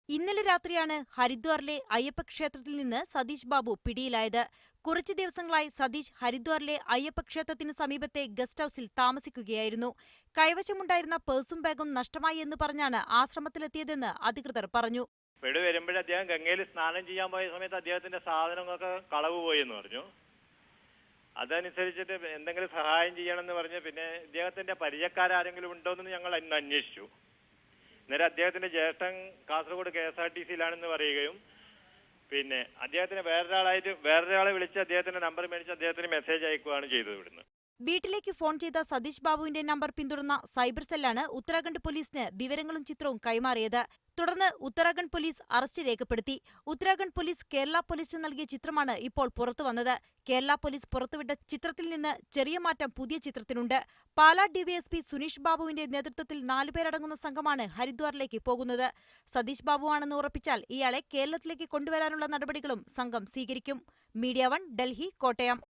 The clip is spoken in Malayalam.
ഇന്നലെ രാത്രിയാണ് ഹരിദ്വാറിലെ അയ്യപ്പ ക്ഷേത്രത്തിൽ നിന്ന് സതീഷ് ബാബു പിടിയിലായത്. കുറച്ചു ദിവസങ്ങളായി സതീഷ് ഹരിദ്വാറിലെ അയ്യപ്പ ക്ഷേത്രത്തിന് സമീപത്തെ ഗസ്റ്റ് ഹൌസിൽ താമസിക്കുകയായിരുന്നു. കൈവശമുണ്ടായിരുന്ന പേഴ്സും ബാഗും നഷ്ടമായി എന്ന് പറഞ്ഞാണ് ആശ്രമത്തിലെത്തിയതെന്ന് അധികൃതർ പറഞ്ഞു. ഇവിടെ വരുമ്പോഴേ അദ്ദേഹം ഗംഗയിൽ സ്നാനം ചെയ്യാൻ പോയ സമയത്ത് അദ്ദേഹത്തിന്റെ സാധനങ്ങളൊക്കെ കളവ് പോയി എന്ന് പറഞ്ഞു. അതനുസരിച്ചിട്ട് എന്തെങ്കിലും സഹായം ചെയ്യണമെന്ന് പറഞ്ഞ് പിന്നെ ഇദ്ദേഹത്തിന്റെ പരിചയക്കാരെങ്കിലും ഉണ്ടോ എന്ന് ഞങ്ങൾ ഇന്ന് അന്വേഷിച്ചു. അന്നേരം അദ്ദേഹത്തിന്റെ ജ്യേഷ്ഠൻ കാസർഗോഡ് KSRTCയിലാണെന്ന് പറയുകയും പിന്നെ അദ്ദേഹത്തിന് വേറൊരാളെ വിളിച്ച് അദ്ദേഹത്തിന്റെ നമ്പർ മേടിച്ച് അദ്ദേഹത്തിന് മെസ്സേജ് അയക്കുകയാണ് ചെയ്തത്. ഇവിടുന്ന് വീട്ടിലേക്ക് ഫോൺ ചെയ്ത സതീഷ് ബാബുവിന്റെ നമ്പർ പിന്തുടർന്ന സൈബർ സെല്ലാണ് ഉത്തരാഖണ്ഡ് പോലീസിന് വിവരങ്ങളും ചിത്രവും കൈമാറിയത്. തുടർന്ന് ഉത്തരാഖണ്ഡ് പോലീസ് അറസ്റ്റ് രേഖപ്പെടുത്തി. ഉത്തരാഖണ്ഡ് പോലീസ് കേരള പോലീസിന് നൽകിയ ചിത്രമാണ് ഇപ്പോൾ പുറത്തുവന്നത്. കേരള പോലീസ് പുറത്തുവിട്ട ചിത്രത്തിൽ നിന്ന് ചെറിയ മാറ്റം പുതിയ ചിത്രത്തിനുണ്ട്. പാലാ ഡിവൈഎസ്പി സുനീഷ് ബാബുവിന്റെ നേതൃത്വത്തിൽ 4 പേരടങ്ങുന്ന സംഘമാണ് ഹരിദ്വാറിലേക്ക് പോകുന്നത്. സതീഷ് ബാബുവാണെന്ന് ഉറപ്പിച്ചാൽ ഇയാളെ കേരളത്തിലേക്ക് കൊണ്ടുവരാനുള്ള നടപടികളും സംഘം സ്വീകരിക്കും. മീഡിയ 1 ഡൽഹി, കോട്ടയം.